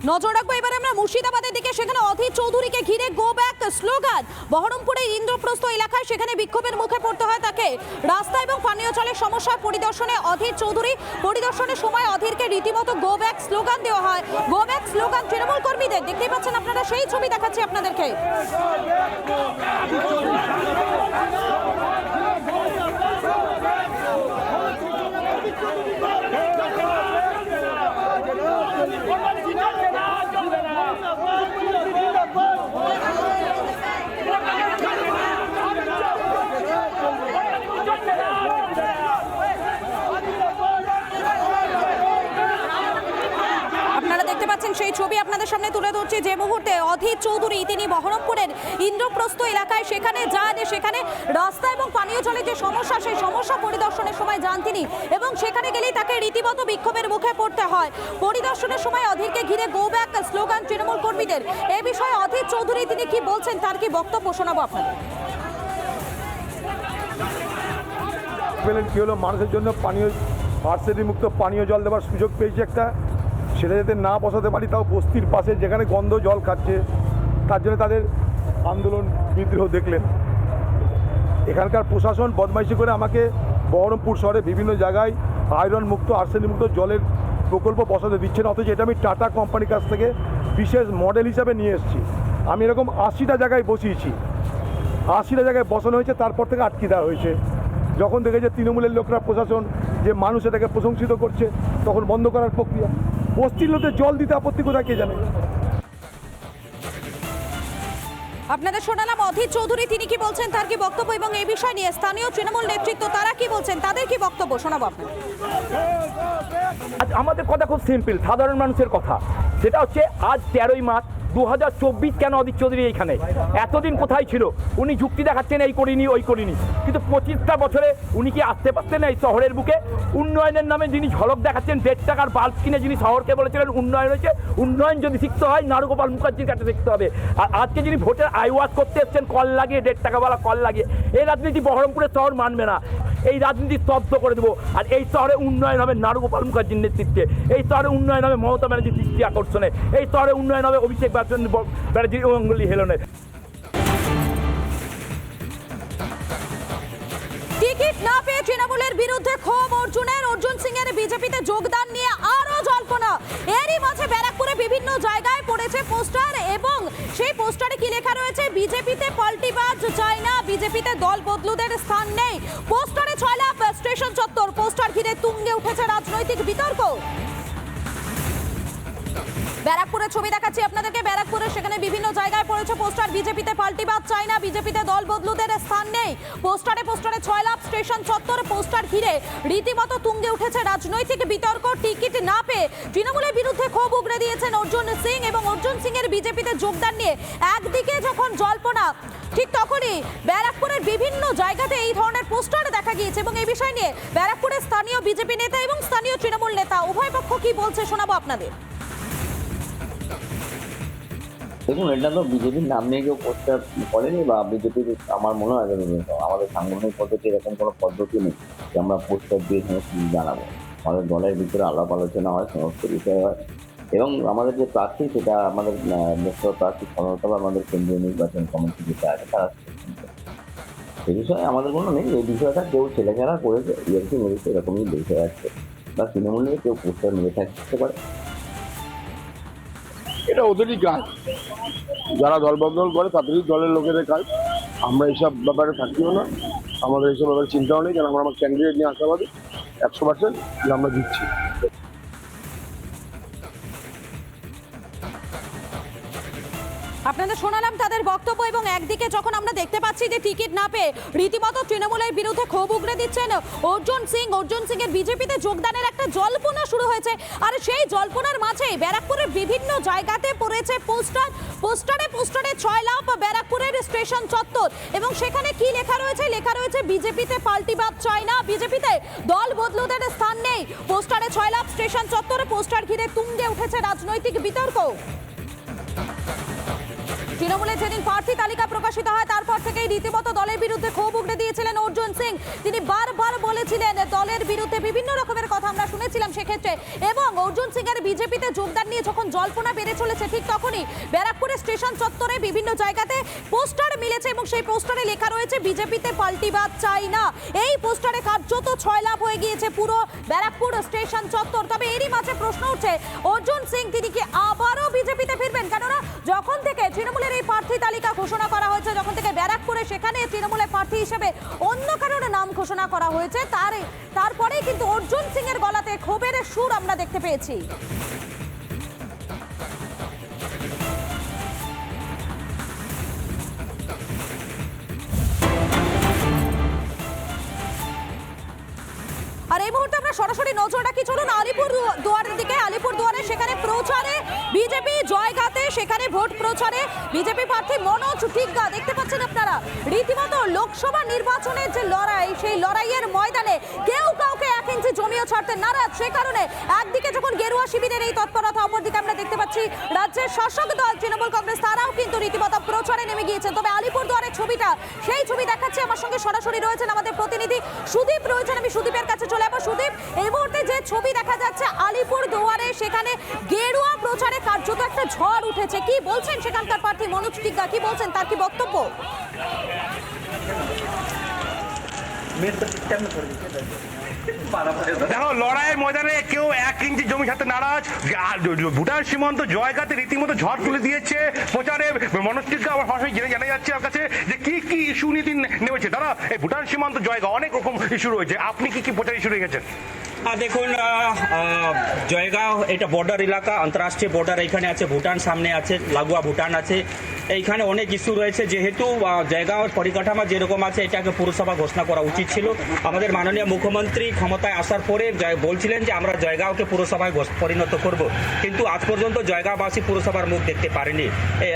নজর রাখবো এবার আমরা মুর্শিদাবাদের দিকে। সেখানে অধীর চৌধুরীকে ঘিরে গো ব্যাক স্লোগান। বহরমপুরে ইন্দ্রপ্রস্থ এলাকায় সেখানে বিক্ষোভের মুখে পড়তে হয় তাকে। রাস্তা এবং পানীয় জলের সমস্যার পরিদর্শনে অধীর চৌধুরী। পরিদর্শনের সময় অধীরকে রীতিমতো গো ব্যাক স্লোগান দেওয়া হয়। গো ব্যাক স্লোগান তৃণমূল কর্মীদের। দেখতেই পাচ্ছেন আপনারা, সেই ছবি দেখাচ্ছি আপনাদেরকে। সেই ছবি আপনাদের সামনে তুলে ধরছি, যে মুহূর্তে অধীর চৌধুরী তিনি বহরমপুরের ইন্দ্রপ্রস্থ এলাকায় সেখানে যান। সেখানে রাস্তা এবং পানীয় জলের যে সমস্যা, সেই সমস্যা পরিদর্শনের সময় যান তিনি, এবং সেখানে গেলেই তাকে রীতিমতো বিক্ষোভের মুখে পড়তে হয়। পরিদর্শনের সময় অধীরকে ঘিরে গো ব্যাক স্লোগান তৃণমূল কর্মীদের। এ বিষয়ে অধীর চৌধুরী তিনি কি বলছেন, তার কি বক্তব্য শোনাবো আপনাদের। কি হলো, মানুষের জন্য পানীয় আর্সেনিক মুক্ত পানীয় জল দেওয়ার সুযোগ পেয়েছে একটা, সেটা যাতে না বসাতে পারি, তাও বস্তির পাশে যেখানে গন্ধ জল খাচ্ছে, তার জন্য তাদের আন্দোলন বিদ্রোহ দেখলেন। এখানকার প্রশাসন বদমাইশি করে আমাকে বহরমপুর শহরে বিভিন্ন জায়গায় আয়রন মুক্ত আর্সেনিক মুক্ত জলের প্রকল্প বসাতে দিচ্ছে না, অথচ এটা আমি টাটা কোম্পানির কাছ থেকে বিশেষ মডেল হিসাবে নিয়ে এসেছি। আমি এরকম 80টা জায়গায় বসিয়েছি, 80টা জায়গায় বসানো হয়েছে, তারপর থেকে আটকে দেওয়া হয়েছে। যখন দেখেছে তৃণমূলের লোকরা, প্রশাসন যে মানুষ এটাকে প্রশংসিত করছে, তখন বন্ধ করার প্রক্রিয়া। বস্তির লোকে জল দিতে আপত্তি কোথায়, কে জানে। আপনাদের শোনালাম অধীর চৌধুরী তিনি কি বলছেন, তার কি বক্তব্য, এবং এই বিষয় নিয়ে স্থানীয় তৃণমূল নেতৃত্ব তারা কি বলছেন, তাদের কি বক্তব্য শোনাবো আপনাদের। আমাদের কথা খুব সিম্পল, সাধারণ মানুষের কথা। সেটা হচ্ছে আজ 13ই মার্চ 2024, কেন অধীর চৌধুরী এইখানে? এতদিন কোথায় ছিল? উনি যুক্তি দেখাচ্ছেন এই করিনি ওই করিনি, কিন্তু 25টা বছরে উনি কি আসতে পারতেন এই শহরের বুকে? উন্নয়নের নামে যিনি ঝলক দেখাচ্ছেন, 1.5 টাকার বাল্ব কিনে যিনি শহরকে বলেছিলেন উন্নয়ন হয়েছে, উন্নয়ন যদি শিখতে হয় নারুগোপাল মুখার্জির কাছে শিখতে হবে। আর আজকে যিনি ভোটের আইওয়াজ করতে এসছেন কল লাগিয়ে, 1.5 টাকাওয়ালা কল লাগিয়ে, এই রাজনীতি বহরমপুরের শহর মানবে না। এই রাজনীতি স্তব্ধ করে দেবো। আর এই শহরে উন্নয়ন হবে নারুগোপাল মুখার্জির নেতৃত্বে, এই শহরে উন্নয়ন হবে মমতা ব্যানার্জির দৃষ্টি আকর্ষণে, এই শহরে উন্নয়ন হবে অভিষেক ব্যানার্জির অঙ্গুলি হেলনে। টিকিট না পেয়ে তৃণমূলের বিরুদ্ধে ক্ষোভ অর্জুনের। অর্জুন সিং এর বিজেপিতে যোগদান নিয়ে আরো জল্পনা। এরই মাঝে ব্যারাকপুরে বিভিন্ন জায়গায় পড়েছে পোস্টার, এবং সেই পোস্টারে কি লেখা রয়েছে, বিজেপিতে পাল্টিবাজ চাই না, বিজেপিতে দল বদলুদের স্থান নেই। পোস্টারে ছয়লাভ স্টেশন চত্বর। পোস্টার ঘিরে তুঙ্গে উঠেছে রাজনৈতিক বিতর্ক। ব্যারাকপুরের ছবি দেখাচ্ছি আপনাদেরকে। ব্যারাকপুরে সেখানে বিভিন্ন জায়গায় পড়েছে পোস্টার, বিজেপিতে পাল্টিবাজ চাই না, বিজেপিতে দল বদলুদের স্থান নেই। পোস্টারে ছয়লাভ স্টেশন চত্বর। পোস্টার ঘিরে রীতিমতো তুঙ্গে উঠেছে রাজনৈতিক বিতর্ক। টিকিট না পেয়ে তৃণমূলের বিরুদ্ধে ক্ষোভ উগড়ে দিয়েছেন অর্জুন সিং, এবং অর্জুন সিং এর বিজেপিতে যোগদান নিয়ে একদিকে যখন জল্পনা, ঠিক তখনই ব্যারাকপুরের বিভিন্ন জায়গাতে এই ধরনের পোস্টার দেখা গিয়েছে। এবং এই বিষয় নিয়ে ব্যারাকপুরের স্থানীয় বিজেপি নেতা এবং স্থানীয় তৃণমূল নেতা উভয় পক্ষ কি বলছে শোনাবো আপনাদের। দেখুন, এটা তো বিজেপির নাম নিয়ে কেউ পোস্টার করেনি, বা বিজেপির আমার মনে হয় আমাদের সাংগঠনিক পদ্ধতি এরকম কোনো পদ্ধতি নেই যে আমরা পোস্টার দিয়ে সমস্ত জানাবো। আমাদের দলের ভিতরে আলাপ আলোচনা হয়, সমস্ত বিষয় হয়, এবং আমাদের যে প্রার্থী, সেটা আমাদের মুখ্য প্রার্থী সাধারণত আমাদের কেন্দ্রীয় নির্বাচন কমিটি যেটা আছে তারা সে বিষয়ে আমাদের কোনো নেই। এই বিষয়টা কেউ ছেলেখেলা করেছে, ইয়ার্কি মেরেছে, এরকমই বিষয় আছে, বা তৃণমূলে কেউ পোস্টার মেরে থাকতে পারে। এটা ওদেরই কাজ, যারা দল বদল করে তাদেরই দলের লোকেদের কাজ। আমরা এইসব ব্যাপারে থাকিও না, আমাদের এইসব ব্যাপারে চিন্তাও নেই, কারণ আমরা আমার ক্যান্ডিডেট নিয়ে আশাবাদী 100% যে আমরা দিচ্ছি। আপনাদের শোনালাম তাদের বক্তব্য, এবং একদিকে যখন আমরা দেখতে পাচ্ছি যে টিকিট না পেয়ে রীতিমতো তৃণমূলের বিরুদ্ধে ক্ষোভ উগড়ে দিচ্ছেন অর্জুন সিং এর বিজেপিতে যোগদানের একটা জল্পনা শুরু হয়েছে। আর সেই জল্পনার মাঝেই ব্যারাকপুরের বিভিন্ন জায়গাতে পড়েছে পোস্টারে ছয়লাভ ব্যারাকপুরের স্টেশন চত্বর, এবং সেখানে কি লেখা রয়েছে, বিজেপিতে পাল্টিবাজ চাই না, বিজেপিতে দল বদলুদের স্থান নেই। পোস্টারে ছয়লাভ স্টেশন চত্বরে পোস্টার ঘিরে তুঙ্গে উঠেছে রাজনৈতিক বিতর্ক। তৃণমূলের যেদিন প্রার্থী তালিকা প্রকাশিত হয় তারপর থেকেই রীতিমতো দলের বিরুদ্ধে ক্ষোভ উগড়ে দিয়েছিলেন অর্জুন সিং। তিনি বারবার বলেছিলেন দলের বিরুদ্ধে বিভিন্ন রকমের কথা আমরা শুনেছিলাম সেক্ষেত্রে, এবং অর্জুন সিং এর বিজেপিতে যোগদান নিয়ে যখন জল্পনা বেড়ে চলেছে ঠিক তখনই ব্যারাকপুরের স্টেশন চত্বরে বিভিন্ন জায়গাতে পোস্টার মিলেছে এবং সেই পোস্টারে লেখা রয়েছে বিজেপিতে পাল্টিবাদ চাই না। এই পোস্টারে কার্যত ছয়লাভ হয়ে গিয়েছে পুরো ব্যারাকপুর স্টেশন চত্বর। তবে এরই মাঝে প্রশ্ন উঠছে অর্জুন সিং তিনি কি আবারও বিজেপিতে ফিরবেন? কেননা যখন থেকে তৃণমূলের এই প্রার্থী তালিকা ঘোষণা করা হয়েছে, যখন থেকে ব্যারাকপুরে সেখানে তৃণমূলের প্রার্থী হিসেবে অন্য কারোর নাম ঘোষণা করা হয়েছে তারপরেই কিন্তু অর্জুন সিং এর গলাতে ক্ষোভের সুর আমরা দেখতে পেয়েছি। আর এই মুহূর্তে আমরা সরাসরি নজর রাখি, চলুন আলিপুর দুয়ারের দিকে। আলিপুর দুয়ারে সেখানে প্রচারে বিজেপি জয়গাতে, সেখানে ভোট প্রচারে বিজেপি প্রার্থী মনোজ টিগ্গা দেখতে পাচ্ছেন আপনারা। রীতিমতো লোকসভা নির্বাচনের যে লড়াই, সেই লড়াইয়ের ময়দানে কেউ কাউকে 1 ইঞ্চি জমিও ছাড়তে নারাজ। সে কারণে একদিকে যখন গেরুয়া শিবিরের এই তৎপরতা, অপরদিকে আমরা দেখতে পাচ্ছি রাজ্যের শাসক দল তৃণমূল কংগ্রেস তারাও কিন্তু রীতিমতো প্রচারে নেমে গিয়েছেন। তবে আলিপুর দুয়ারের ছবিটা, সেই ছবি দেখাচ্ছে আমার সঙ্গে সরাসরি রয়েছেন আমাদের প্রতিনিধি সুদীপ রয়েছেন। আমি সুদীপের কাছে চলে যাবো। সুদীপ, এই মুহূর্তে যে ছবি দেখা যাচ্ছে আলিপুর দুয়ারে, সেখানে গেরুয়া প্রচারে কার্যত একটা ঝড় উঠেছে। কি বলছেন সেখানকার প্রার্থী মনোজ টিগ্গা, কি বলছেন, তার কি বক্তব্য? দেখো, লড়াইয়ের ময়দানে কেউ 1 ইঞ্চি জমি ছাড়তে নারাজ। ভুটান সীমান্ত জয়গাতে রীতিমতো ঝড় তুলে দিয়েছে প্রচারে মনোজ টিগ্গা। আমার সরাসরি জেনে জানা যাচ্ছে আমার কাছে যে কি কি ইস্যু নিয়ে তিনি নেমেছে। দাদা, এই ভুটান সীমান্ত জয়গা অনেক রকম ইস্যু রয়েছে, আপনি কি কি প্রচার ইস্যু রেখেছেন? দেখুন, জয়গাঁও এটা বর্ডার এলাকা, আন্তর্রাষ্ট্রীয় বর্ডার এখানে আছে, ভুটান সামনে আছে, লাগোয়া ভুটান আছে। এইখানে অনেক ইস্যু রয়েছে। যেহেতু জয়গাঁওয়ের পরিকাঠামো যেরকম আছে এটাকে পুরসভা ঘোষণা করা উচিত ছিল। আমাদের মাননীয় মুখ্যমন্ত্রী ক্ষমতায় আসার পরে বলছিলেন যে আমরা জয়গাঁওকে পুরসভায় পরিণত করব, কিন্তু আজ পর্যন্ত জয়গাঁওবাসী পুরসভার মুখ দেখতে পারেনি।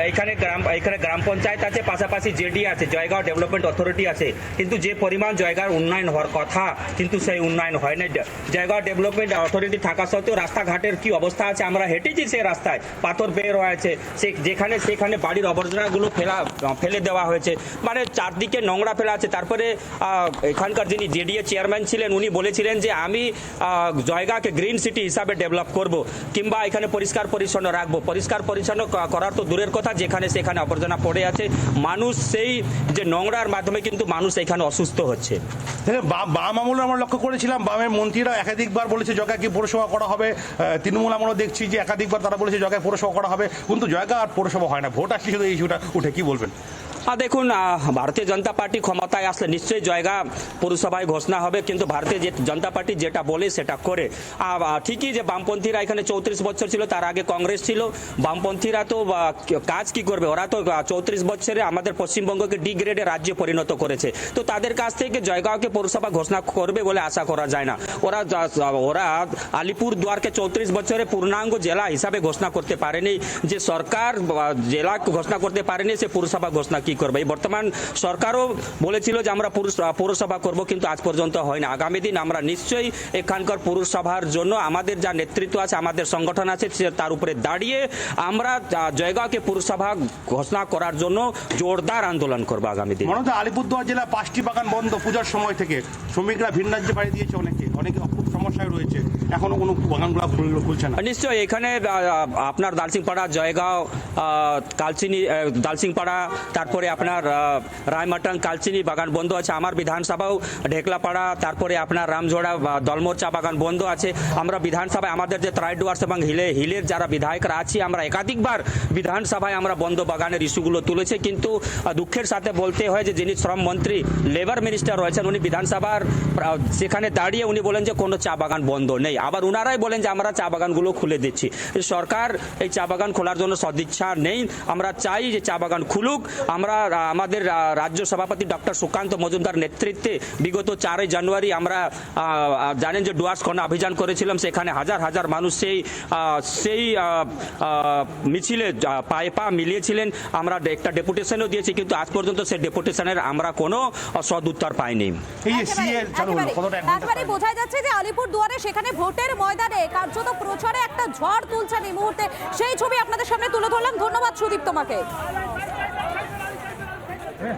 এখানে গ্রাম পঞ্চায়েত আছে, পাশাপাশি জেডি আছে, জয়গাঁও ডেভেলপমেন্ট অথরিটি আছে, কিন্তু যে পরিমাণ জয়গাঁওর উন্নয়ন হওয়ার কথা কিন্তু সেই উন্নয়ন হয় না। জয়গাঁও ডেভেলপমেন্ট অথরিটি থাকা সত্ত্বেও রাস্তাঘাটের কি অবস্থা আছে, আমরা হেঁটেছি সেই রাস্তায়, পাথর বের হয়েছে, সেখানে বাড়ির আবর্জনাগুলো ফেলে দেওয়া হয়েছে, মানে চারদিকে নোংরা ফেলা আছে। তারপরে এখানকার যিনি জেডিএ চেয়ারম্যান ছিলেন উনি বলেছিলেন যে আমি জয়গাঁওকে গ্রিন সিটি হিসাবে ডেভেলপ করব, কিংবা এখানে পরিষ্কার পরিচ্ছন্ন রাখবো। পরিষ্কার পরিচ্ছন্ন করার তো দূরের কথা, যেখানে সেখানে আবর্জনা পড়ে আছে, মানুষ সেই যে নোংরার মাধ্যমে কিন্তু মানুষ এখানে অসুস্থ হচ্ছে। বাম আমলে আমরা লক্ষ্য করেছিলাম, বামের মন্ত্রীরা একাধিকবার বলেছে জয়গাঁকে পৌরসভা করা হবে। তৃণমূল আমরা দেখছি যে একাধিকবার তারা বলেছে জয়গাঁয় পৌরসভা করা হবে, কিন্তু জয়গাঁ আর পৌরসভা হয় না। ভোট আসলে শুধু এই ইস্যুটা উঠে, কি বলবেন? দেখুন, ভারতীয় জনতা পার্টি ক্ষমতায় আসলে নিশ্চয়ই জয়গাঁ পৌরসভায় ঘোষণা হবে, কিন্তু ভারতীয় জনতা পার্টি যেটা বলে সেটা করে। ঠিকই যে বামপন্থীরা এখানে 34 বছর ছিল, তার আগে কংগ্রেস ছিল। বামপন্থীরা তো কাজ কি করবে, ওরা তো 34 বছরে আমাদের পশ্চিমবঙ্গকে ডি গ্রেডে রাজ্যে পরিণত করেছে। তো তাদের কাছ থেকে জয়গাঁওকে পৌরসভা ঘোষণা করবে বলে আশা করা যায় না। ওরা আলিপুর দুয়ারকে 34 বছরে পূর্ণাঙ্গ জেলা হিসাবে ঘোষণা করতে পারেনি। যে সরকার জেলা ঘোষণা করতে পারেনি, সে পৌরসভা ঘোষণা কি করবে? বর্তমান সরকারও বলেছিল যে আমরা পৌরসভা করব, কিন্তু আজ পর্যন্ত হয় না। আগামী দিন আমরা নিশ্চয়ই এখানকার পৌরসভার জন্য আমাদের যা নেতৃত্ব আছে, আমাদের সংগঠন আছে, তার উপরে দাঁড়িয়ে আমরা জয়গাঁওকে পৌরসভা ঘোষণা করার জন্য জোরদার আন্দোলন করবো আগামী দিন। মনে হয় আলিপুরদুয়ার জেলা 5টি বাগান বন্ধ পূজার সময় থেকে। শ্রমিকরা ভিন রাজ্যে বাড়ি দিয়েছে, অনেকে খুব সমস্যায় রয়েছে, এখনো কোনো বাগানগুলো খুলছে না। নিশ্চয়ই এখানে আপনার দালসিংপাড়া, জয়গাঁও, কালচিনি, দালসিংপাড়া, তারপরে আপনার রায়মাটাং, কালচিনি বাগান বন্ধ আছে। আমার বিধানসভাও ঢেকলাপাড়া, তারপরে আপনার রামঝোড়া, দলমোর চা বাগান বন্ধ আছে। আমরা বিধানসভায় আমাদের যে ত্রাইডুয়ার্স এবং হিলের যারা বিধায়করা আছি, আমরা একাধিকবার বিধানসভায় আমরা বন্ধ বাগানের ইস্যুগুলো তুলেছি, কিন্তু দুঃখের সাথে বলতে হয় যে যিনি শ্রম মন্ত্রী, লেবার মিনিস্টার রয়েছেন, উনি বিধানসভার সেখানে দাঁড়িয়ে উনি বলেন যে কোনো চা বাগান বন্ধ নেই। আবার উনারাই বলেন যে আমরা চা বাগানগুলো খুলে দিচ্ছি। সরকার এই চা বাগান খোলার জন্য সদিচ্ছা নেই। আমরা চাই যে চা বাগান খুলুক। আমরা আমাদের রাজ্য সভাপতি ডক্টর সুকান্ত মজুমদার নেতৃত্বে বিগত 4 জানুয়ারি আমরা জানেন যে ডুয়ার্স কর্নার অভিযান করেছিলাম। সেখানে হাজার হাজার মানুষ সেই মিছিলে পায়ে পা মিলিয়েছিলেন। আমরা একটা ডেপুটেশনও দিয়েছি, কিন্তু আজ পর্যন্ত সেই ডেপুটেশনের আমরা কোনো সদ উত্তর পাইনি। একেবারে বোঝা যাচ্ছে যে আলিপুর দুয়ারে সেখানে ভোটের ময়দানে কার্যত প্রচারে একটা ঝড় তুলছেন এই মুহূর্তে। সেই ছবি আপনাদের সামনে তুলে ধরলাম। ধন্যবাদ সুদীপ তোমাকে। হ্যাঁ